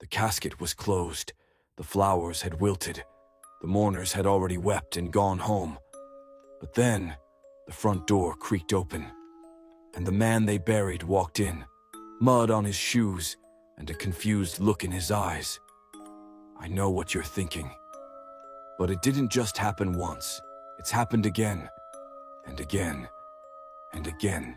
The casket was closed. The flowers had wilted. The mourners had already wept and gone home. But then, the front door creaked open, and the man they buried walked in, mud on his shoes and a confused look in his eyes. I know what you're thinking. But it didn't just happen once. It's happened again, and again, and again.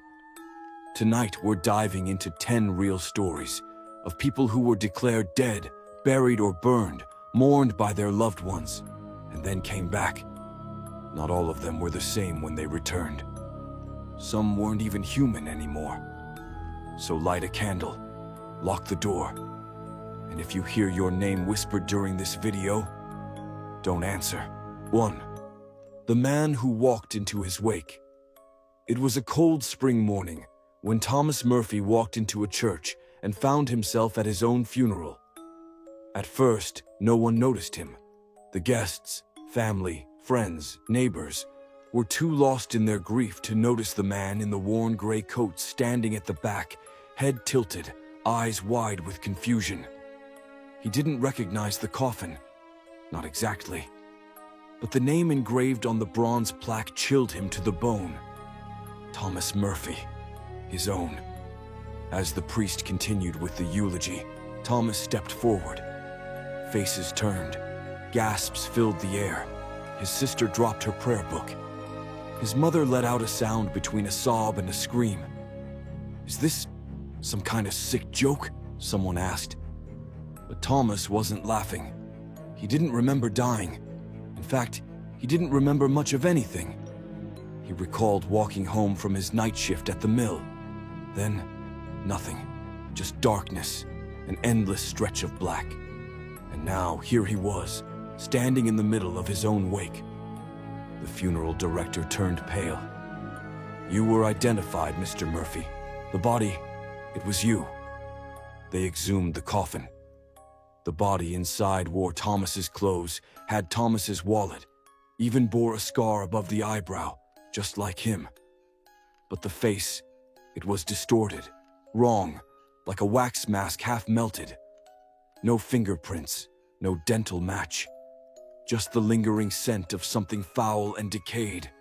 Tonight, we're diving into 10 real stories of people who were declared dead, buried or burned, mourned by their loved ones, and then came back. Not all of them were the same when they returned. Some weren't even human anymore. So light a candle, lock the door, and if you hear your name whispered during this video, don't answer. 1. The man who walked into his wake. It was a cold spring morning when Thomas Murphy walked into a church and found himself at his own funeral. At first, no one noticed him. The guests, family, friends, neighbors, were too lost in their grief to notice the man in the worn gray coat standing at the back, head tilted, eyes wide with confusion. He didn't recognize the coffin. Not exactly. But the name engraved on the bronze plaque chilled him to the bone. Thomas Murphy, his own. As the priest continued with the eulogy, Thomas stepped forward. Faces turned. Gasps filled the air. His sister dropped her prayer book. His mother let out a sound between a sob and a scream. "Is this some kind of sick joke?" someone asked. But Thomas wasn't laughing. He didn't remember dying. In fact, he didn't remember much of anything. He recalled walking home from his night shift at the mill. Then, nothing. Just darkness, an endless stretch of black. And now, here he was, standing in the middle of his own wake. The funeral director turned pale. "You were identified, Mr. Murphy. The body, it was you." They exhumed the coffin. The body inside wore Thomas's clothes, had Thomas's wallet, even bore a scar above the eyebrow, just like him. But the face, it was distorted, wrong, like a wax mask half melted. No fingerprints, no dental match. Just the lingering scent of something foul and decayed.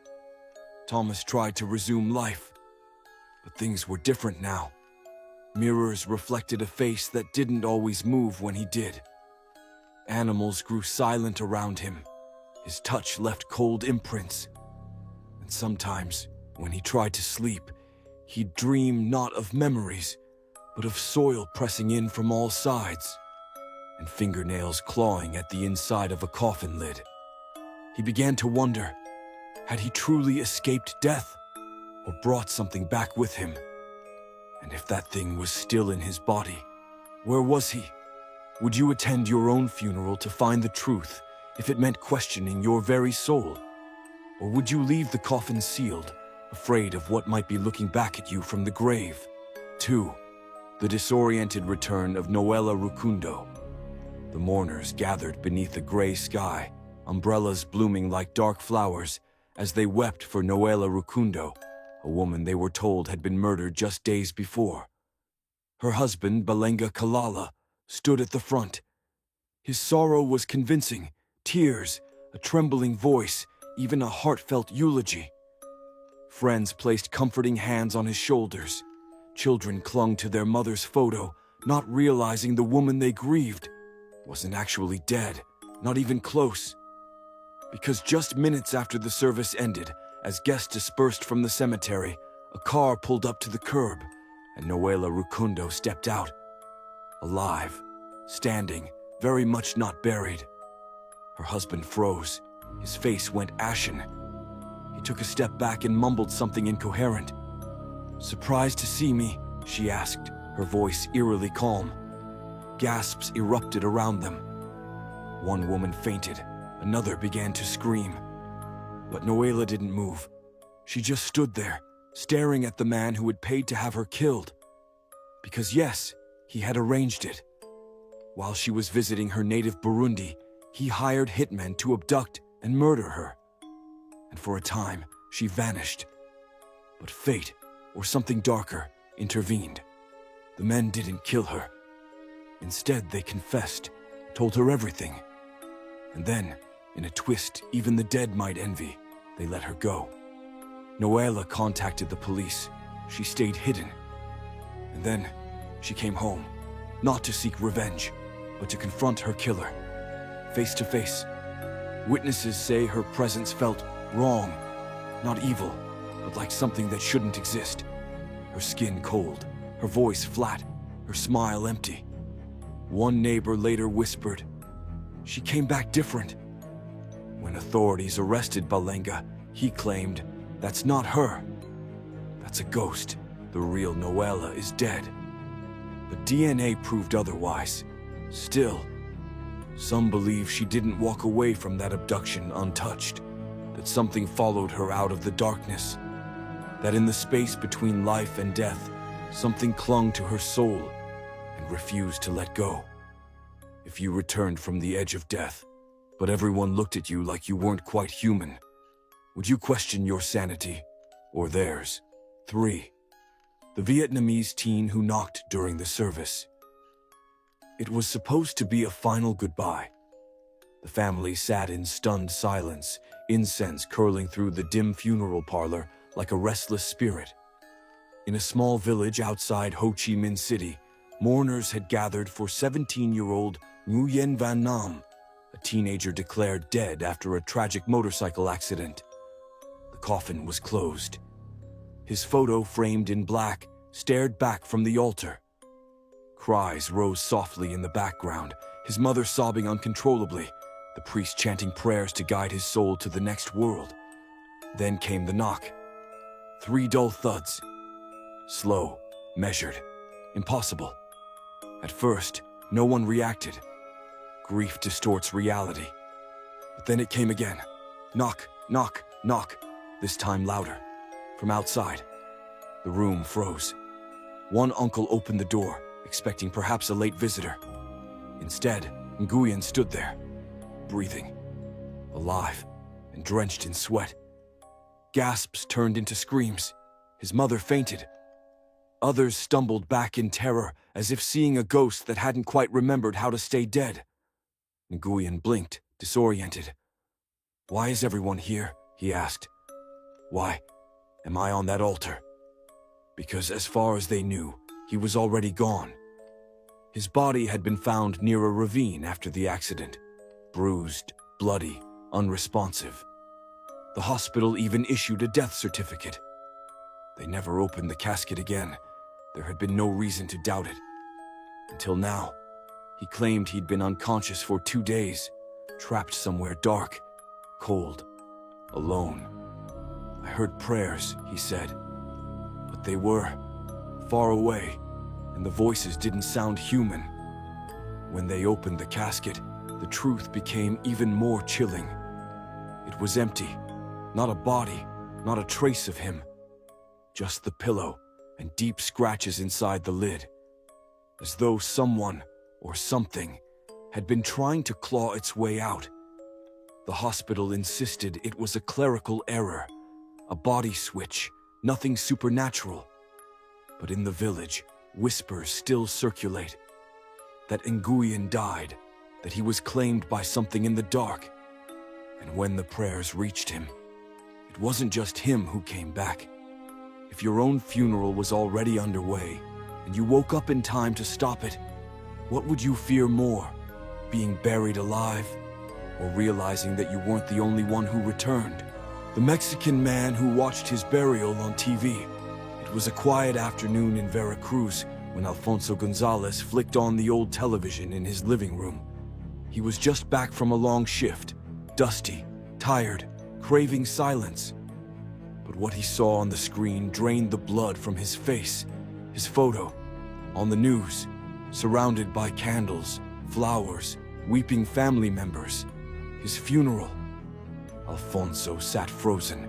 Thomas tried to resume life, but things were different now. Mirrors reflected a face that didn't always move when he did. Animals grew silent around him. His touch left cold imprints. And sometimes, when he tried to sleep, he'd dream not of memories, but of soil pressing in from all sides, and fingernails clawing at the inside of a coffin lid. He began to wonder, had he truly escaped death, or brought something back with him? And if that thing was still in his body, where was he? Would you attend your own funeral to find the truth if it meant questioning your very soul? Or would you leave the coffin sealed, afraid of what might be looking back at you from the grave? 2. The disoriented return of Noela Rukundo. The mourners gathered beneath the gray sky, umbrellas blooming like dark flowers, as they wept for Noela Rukundo, a woman they were told had been murdered just days before. Her husband, Balenga Kalala, stood at the front. His sorrow was convincing, tears, a trembling voice, even a heartfelt eulogy. Friends placed comforting hands on his shoulders. Children clung to their mother's photo, not realizing the woman they grieved wasn't actually dead, not even close. Because just minutes after the service ended, as guests dispersed from the cemetery, a car pulled up to the curb, and Noela Rukundo stepped out. Alive, standing, very much not buried. Her husband froze. His face went ashen. He took a step back and mumbled something incoherent. "Surprised to see me?" she asked, her voice eerily calm. Gasps erupted around them. One woman fainted. Another began to scream. But Noela didn't move. She just stood there, staring at the man who had paid to have her killed. Because yes, he had arranged it. While she was visiting her native Burundi, he hired hitmen to abduct and murder her. And for a time, she vanished. But fate, or something darker, intervened. The men didn't kill her. Instead, they confessed, told her everything. And then, in a twist even the dead might envy, they let her go. Noela contacted the police. She stayed hidden. And then, she came home, not to seek revenge, but to confront her killer, face to face. Witnesses say her presence felt wrong, not evil, but like something that shouldn't exist. Her skin cold, her voice flat, her smile empty. One neighbor later whispered, "She came back different." When authorities arrested Balenga, he claimed, "That's not her. That's a ghost. The real Noela is dead." But DNA proved otherwise. Still, some believe she didn't walk away from that abduction untouched, that something followed her out of the darkness, that in the space between life and death, something clung to her soul and refused to let go. If you returned from the edge of death, but everyone looked at you like you weren't quite human, would you question your sanity or theirs? 3. The Vietnamese teen who knocked during the service. It was supposed to be a final goodbye. The family sat in stunned silence, incense curling through the dim funeral parlor like a restless spirit. In a small village outside Ho Chi Minh City, mourners had gathered for 17-year-old Nguyen Van Nam, a teenager declared dead after a tragic motorcycle accident. The coffin was closed. His photo, framed in black, stared back from the altar. Cries rose softly in the background, his mother sobbing uncontrollably, the priest chanting prayers to guide his soul to the next world. Then came the knock. 3 dull thuds. Slow, measured, impossible. At first, no one reacted. Grief distorts reality. But then it came again. Knock, knock, knock, this time louder. From outside, the room froze. One uncle opened the door, expecting perhaps a late visitor. Instead, Nguyen stood there, breathing, alive, and drenched in sweat. Gasps turned into screams. His mother fainted. Others stumbled back in terror, as if seeing a ghost that hadn't quite remembered how to stay dead. Nguyen blinked, disoriented. "Why is everyone here?" he asked. "Why am I on that altar?" Because as far as they knew, he was already gone. His body had been found near a ravine after the accident, bruised, bloody, unresponsive. The hospital even issued a death certificate. They never opened the casket again. There had been no reason to doubt it. Until now, he claimed he'd been unconscious for 2 days, trapped somewhere dark, cold, alone. "I heard prayers," he said, "but they were far away, and the voices didn't sound human." When they opened the casket, the truth became even more chilling. It was empty, not a body, not a trace of him. Just the pillow and deep scratches inside the lid, as though someone or something had been trying to claw its way out. The hospital insisted it was a clerical error, a body switch, nothing supernatural. But in the village, whispers still circulate. That Nguyen died, that he was claimed by something in the dark. And when the prayers reached him, it wasn't just him who came back. If your own funeral was already underway, and you woke up in time to stop it, what would you fear more? Being buried alive, or realizing that you weren't the only one who returned? The Mexican man who watched his burial on TV. It was a quiet afternoon in Veracruz when Alfonso Gonzalez flicked on the old television in his living room. He was just back from a long shift, dusty, tired, craving silence. But what he saw on the screen drained the blood from his face. His photo, on the news, surrounded by candles, flowers, weeping family members. His funeral. Alfonso sat frozen.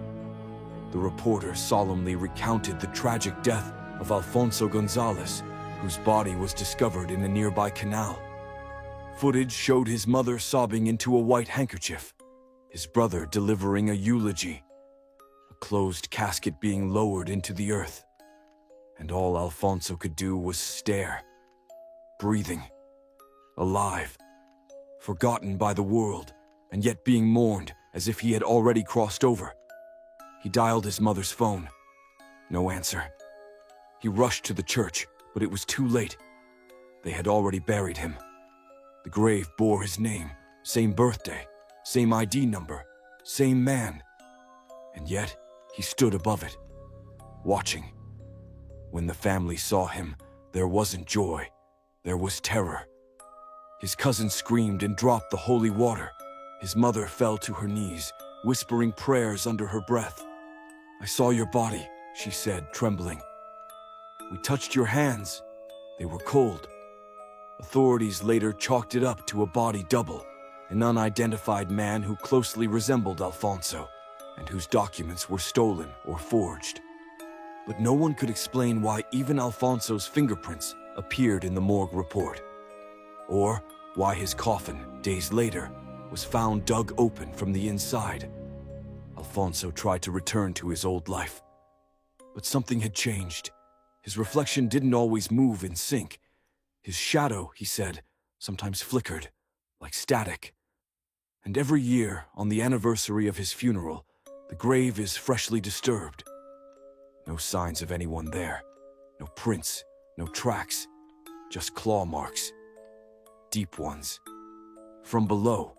The reporter solemnly recounted the tragic death of Alfonso Gonzalez, whose body was discovered in a nearby canal. Footage showed his mother sobbing into a white handkerchief, his brother delivering a eulogy, a closed casket being lowered into the earth. And all Alfonso could do was stare, breathing, alive, forgotten by the world, and yet being mourned as if he had already crossed over. He dialed his mother's phone. No answer. He rushed to the church, but it was too late. They had already buried him. The grave bore his name, same birthday, same ID number, same man. And yet, he stood above it, watching. When the family saw him, there wasn't joy, there was terror. His cousin screamed and dropped the holy water. His mother fell to her knees, whispering prayers under her breath. "I saw your body," she said, trembling. "We touched your hands. They were cold." Authorities later chalked it up to a body double, an unidentified man who closely resembled Alfonso, and whose documents were stolen or forged. But no one could explain why even Alfonso's fingerprints appeared in the morgue report, or why his coffin, days later, was found dug open from the inside. Alfonso tried to return to his old life, but something had changed. His reflection didn't always move in sync. His shadow, he said, sometimes flickered, like static. And every year, on the anniversary of his funeral, the grave is freshly disturbed. No signs of anyone there. No prints, no tracks, just claw marks. Deep ones. From below.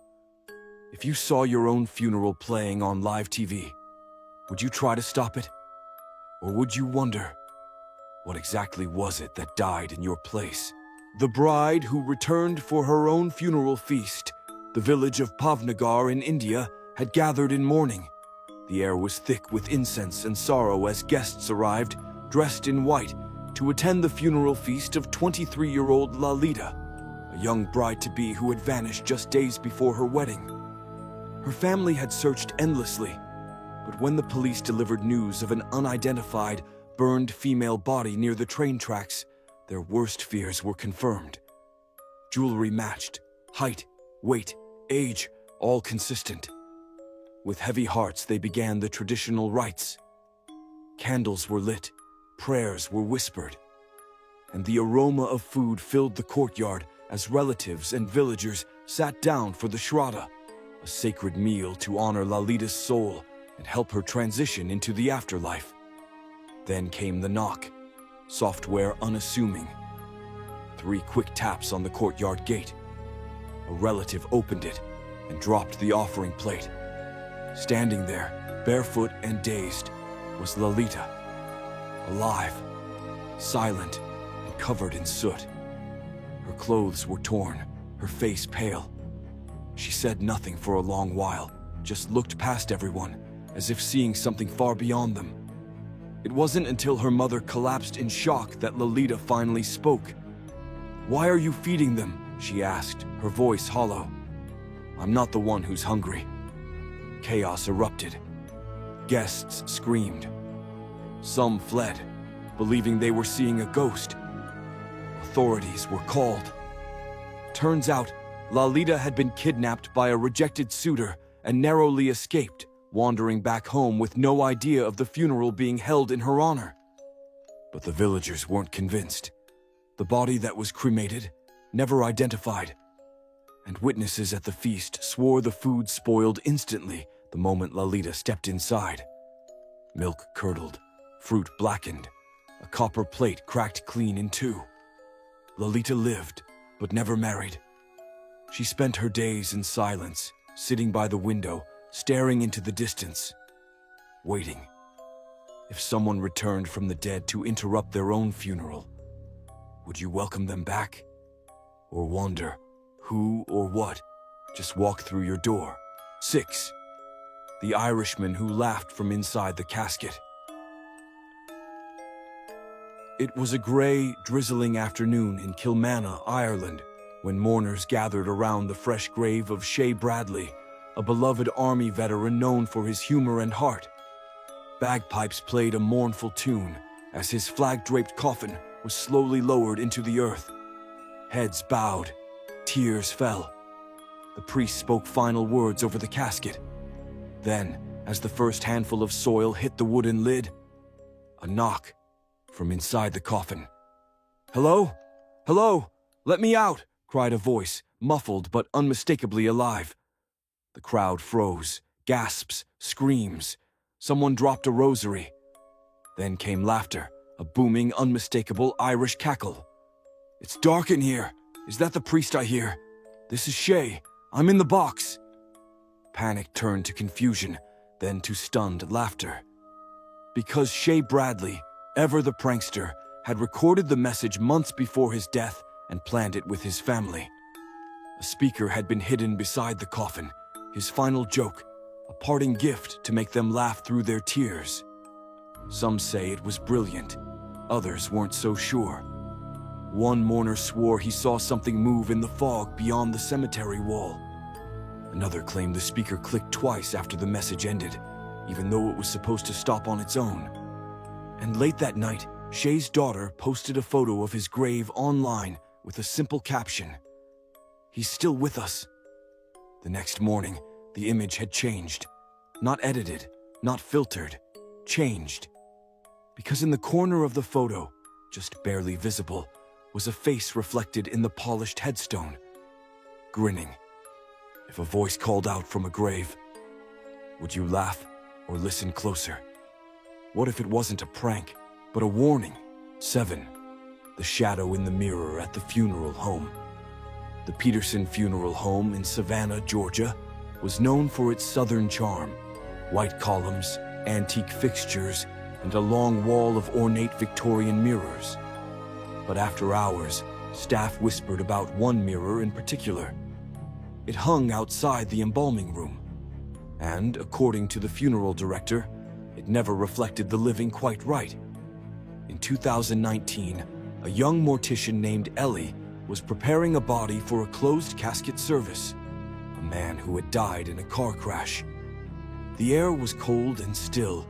If you saw your own funeral playing on live TV, would you try to stop it? Or would you wonder, what exactly was it that died in your place? The bride who returned for her own funeral feast, the village of Pavnagar in India, had gathered in mourning. The air was thick with incense and sorrow as guests arrived, dressed in white, to attend the funeral feast of 23-year-old Lalita, a young bride-to-be who had vanished just days before her wedding. Her family had searched endlessly, but when the police delivered news of an unidentified, burned female body near the train tracks, their worst fears were confirmed. Jewelry matched, height, weight, age, all consistent. With heavy hearts, they began the traditional rites. Candles were lit, prayers were whispered, and the aroma of food filled the courtyard as relatives and villagers sat down for the Shraddha, a sacred meal to honor Lalita's soul and help her transition into the afterlife. Then came the knock, software unassuming. 3 quick taps on the courtyard gate. A relative opened it and dropped the offering plate. Standing there, barefoot and dazed, was Lalita. Alive, silent, and covered in soot. Her clothes were torn, her face pale. She said nothing for a long while, just looked past everyone, as if seeing something far beyond them. It wasn't until her mother collapsed in shock that Lalita finally spoke. "Why are you feeding them?" she asked, her voice hollow. "I'm not the one who's hungry." Chaos erupted. Guests screamed. Some fled, believing they were seeing a ghost. Authorities were called. Turns out, Lalita had been kidnapped by a rejected suitor and narrowly escaped, wandering back home with no idea of the funeral being held in her honor. But the villagers weren't convinced. The body that was cremated, never identified. And witnesses at the feast swore the food spoiled instantly the moment Lalita stepped inside. Milk curdled, fruit blackened, a copper plate cracked clean in 2. Lalita lived, but never married. She spent her days in silence, sitting by the window, staring into the distance, waiting. If someone returned from the dead to interrupt their own funeral, would you welcome them back? Or wonder who or what just walked through your door? 6. The Irishman who laughed from inside the casket. It was a grey, drizzling afternoon in Kilmanagh, Ireland, when mourners gathered around the fresh grave of Shay Bradley, a beloved army veteran known for his humor and heart. Bagpipes played a mournful tune as his flag-draped coffin was slowly lowered into the earth. Heads bowed, tears fell. The priest spoke final words over the casket. Then, as the first handful of soil hit the wooden lid, a knock from inside the coffin. "Hello? Hello? Let me out! cried a voice, muffled but unmistakably alive. The crowd froze, gasps, screams. Someone dropped a rosary. Then came laughter, a booming, unmistakable Irish cackle. "It's dark in here. Is that the priest I hear? This is Shay. I'm in the box." Panic turned to confusion, then to stunned laughter. Because Shay Bradley, ever the prankster, had recorded the message months before his death and planned it with his family. A speaker had been hidden beside the coffin, his final joke, a parting gift to make them laugh through their tears. Some say it was brilliant, others weren't so sure. One mourner swore he saw something move in the fog beyond the cemetery wall. Another claimed the speaker clicked twice after the message ended, even though it was supposed to stop on its own. And late that night, Shay's daughter posted a photo of his grave online with a simple caption, "He's still with us." The next morning, the image had changed. Not edited, not filtered, changed. Because in the corner of the photo, just barely visible, was a face reflected in the polished headstone, grinning. If a voice called out from a grave, would you laugh or listen closer? What if it wasn't a prank, but a warning? 7. The shadow in the mirror at the funeral home. The Peterson Funeral Home in Savannah, Georgia, was known for its southern charm, white columns, antique fixtures, and a long wall of ornate Victorian mirrors. But after hours, staff whispered about one mirror in particular. It hung outside the embalming room, and, according to the funeral director, it never reflected the living quite right. In 2019, a young mortician named Ellie was preparing a body for a closed casket service, a man who had died in a car crash. The air was cold and still,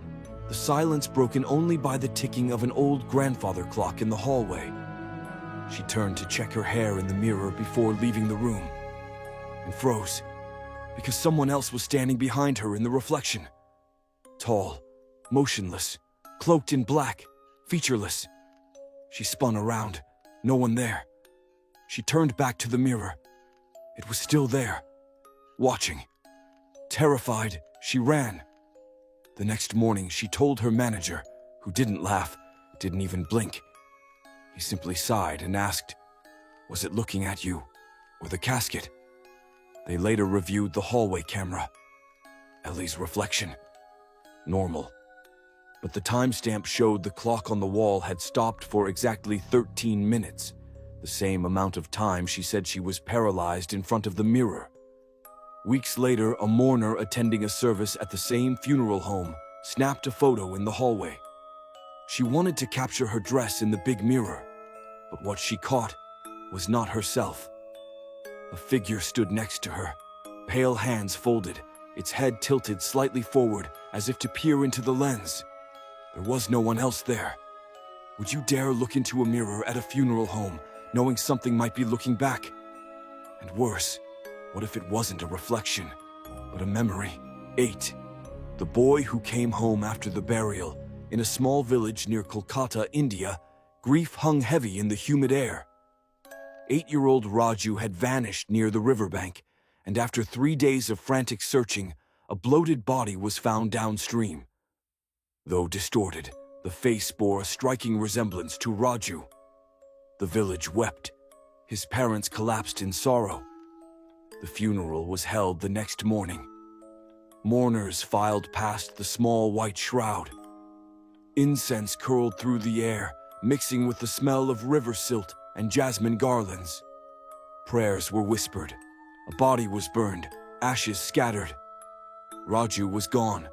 the silence broken only by the ticking of an old grandfather clock in the hallway. She turned to check her hair in the mirror before leaving the room, and froze, because someone else was standing behind her in the reflection. Tall, motionless, cloaked in black, featureless. She spun around, no one there. She turned back to the mirror. It was still there, watching. Terrified, she ran. The next morning, she told her manager, who didn't laugh, didn't even blink. He simply sighed and asked, "Was it looking at you, or the casket?" They later reviewed the hallway camera. Ellie's reflection. Normal. But the timestamp showed the clock on the wall had stopped for exactly 13 minutes, the same amount of time she said she was paralyzed in front of the mirror. Weeks later, a mourner attending a service at the same funeral home snapped a photo in the hallway. She wanted to capture her dress in the big mirror, but what she caught was not herself. A figure stood next to her, pale hands folded, its head tilted slightly forward as if to peer into the lens. There was no one else there. Would you dare look into a mirror at a funeral home, knowing something might be looking back? And worse, what if it wasn't a reflection, but a memory? 8. The boy who came home after the burial. In a small village near Kolkata, India, grief hung heavy in the humid air. 8-year-old Raju had vanished near the riverbank, and after 3 days of frantic searching, a bloated body was found downstream. Though distorted, the face bore a striking resemblance to Raju. The village wept. His parents collapsed in sorrow. The funeral was held the next morning. Mourners filed past the small white shroud. Incense curled through the air, mixing with the smell of river silt and jasmine garlands. Prayers were whispered. A body was burned, ashes scattered. Raju was gone,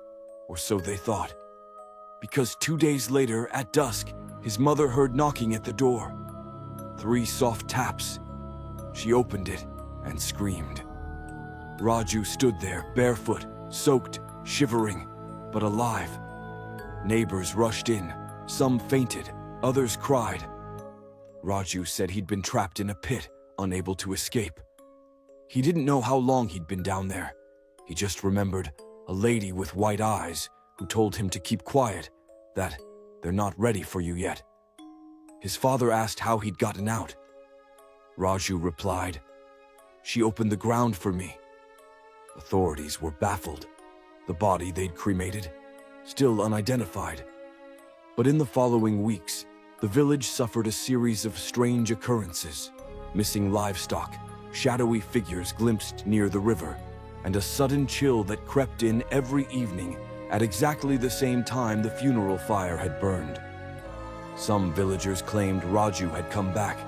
or so they thought. Because 2 days later, at dusk, his mother heard knocking at the door. 3 soft taps. She opened it and screamed. Raju stood there, barefoot, soaked, shivering, but alive. Neighbors rushed in. Some fainted, others cried. Raju said he'd been trapped in a pit, unable to escape. He didn't know how long he'd been down there. He just remembered a lady with white eyes who told him to keep quiet, that they're not ready for you yet. His father asked how he'd gotten out. Raju replied. She opened the ground for me. Authorities were baffled. The body they'd cremated, still unidentified. But in the following weeks, the village suffered a series of strange occurrences. Missing livestock, shadowy figures glimpsed near the river, and a sudden chill that crept in every evening at exactly the same time the funeral fire had burned. Some villagers claimed Raju had come back,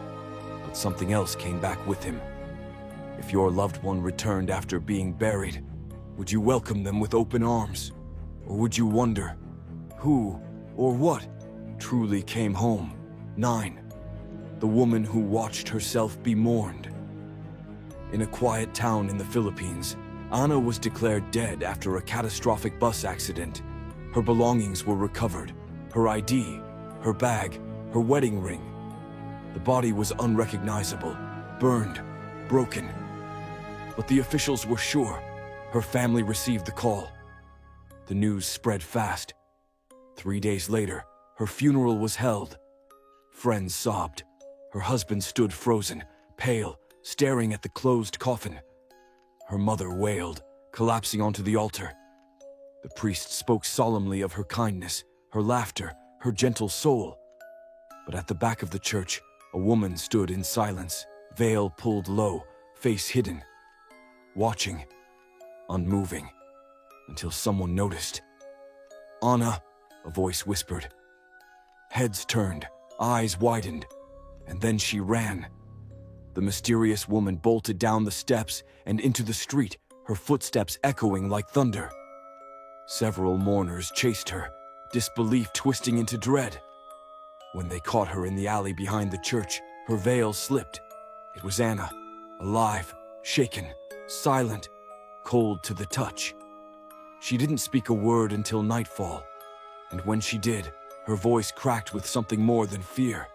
but something else came back with him. If your loved one returned after being buried, would you welcome them with open arms? Or would you wonder who or what truly came home? 9. The woman who watched herself be mourned. In a quiet town in the Philippines, Ana was declared dead after a catastrophic bus accident. Her belongings were recovered, her ID, her bag, her wedding ring. The body was unrecognizable, burned, broken. But the officials were sure. Her family received the call. The news spread fast. 3 days later, her funeral was held. Friends sobbed. Her husband stood frozen, pale, staring at the closed coffin. Her mother wailed, collapsing onto the altar. The priest spoke solemnly of her kindness, her laughter, her gentle soul. But at the back of the church, a woman stood in silence, veil pulled low, face hidden, watching, unmoving, until someone noticed. "Anna," a voice whispered. Heads turned, eyes widened, and then she ran. The mysterious woman bolted down the steps and into the street, her footsteps echoing like thunder. Several mourners chased her, disbelief twisting into dread. When they caught her in the alley behind the church, her veil slipped. It was Anna, alive, shaken, silent, cold to the touch. She didn't speak a word until nightfall, and when she did, her voice cracked with something more than fear.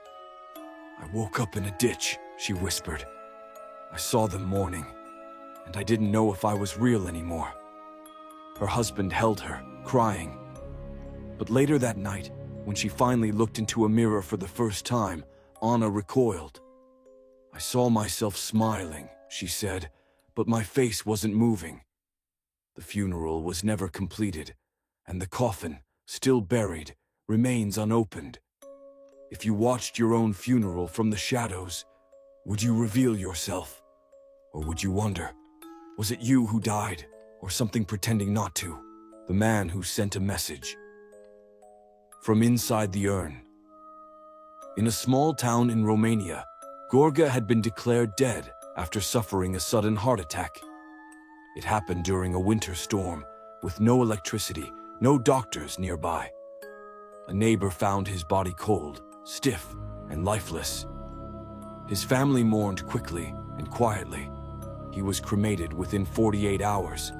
"I woke up in a ditch," she whispered. "I saw them mourning, and I didn't know if I was real anymore." Her husband held her, crying. But later that night, when she finally looked into a mirror for the first time, Anna recoiled. "I saw myself smiling," she said, "but my face wasn't moving." The funeral was never completed, and the coffin, still buried, remains unopened. If you watched your own funeral from the shadows, would you reveal yourself? Or would you wonder, was it you who died, or something pretending not to? The man who sent a message. From inside the urn. In a small town in Romania, Gorga had been declared dead after suffering a sudden heart attack. It happened during a winter storm, with no electricity, no doctors nearby. A neighbor found his body cold, stiff, and lifeless. His family mourned quickly and quietly. He was cremated within 48 hours.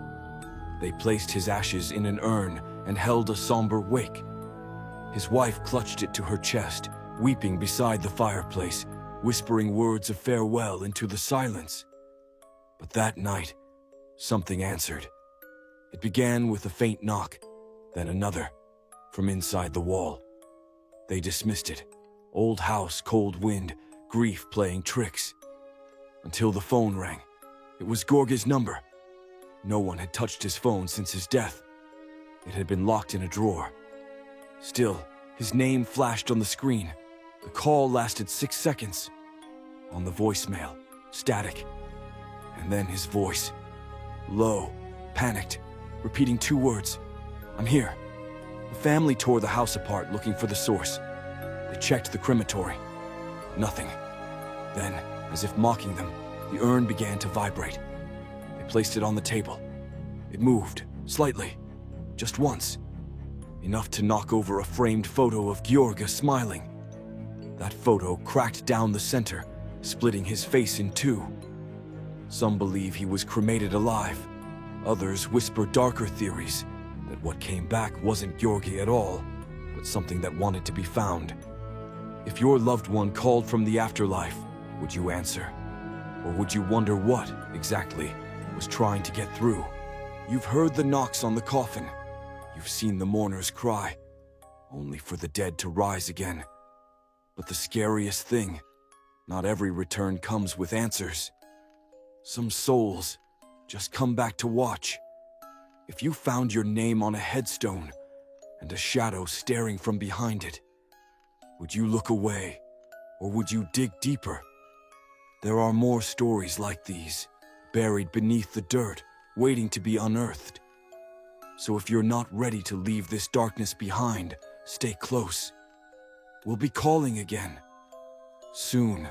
They placed his ashes in an urn and held a somber wake. His wife clutched it to her chest, weeping beside the fireplace, whispering words of farewell into the silence. But that night, something answered. It began with a faint knock, then another, from inside the wall. They dismissed it. Old house, cold wind, grief playing tricks. Until the phone rang. It was Gorga's number. No one had touched his phone since his death. It had been locked in a drawer. Still, his name flashed on the screen. The call lasted 6 seconds. On the voicemail, static. And then his voice. Low, panicked, repeating 2 words. "I'm here." The family tore the house apart looking for the source. They checked the crematory. Nothing. Then, as if mocking them, the urn began to vibrate. They placed it on the table. It moved, slightly, just once. Enough to knock over a framed photo of Gheorghe smiling. That photo cracked down the center, splitting his face in 2. Some believe he was cremated alive. Others whisper darker theories, that what came back wasn't Gheorghe at all, but something that wanted to be found. If your loved one called from the afterlife, would you answer? Or would you wonder what, exactly, was trying to get through? You've heard the knocks on the coffin. You've seen the mourners cry, only for the dead to rise again. But the scariest thing, Not every return comes with answers. Some souls just come back to watch. If you found your name on a headstone and a shadow staring from behind it, would you look away or would you dig deeper? There are more stories like these, buried beneath the dirt, waiting to be unearthed. So if you're not ready to leave this darkness behind, stay close. We'll be calling again. Soon.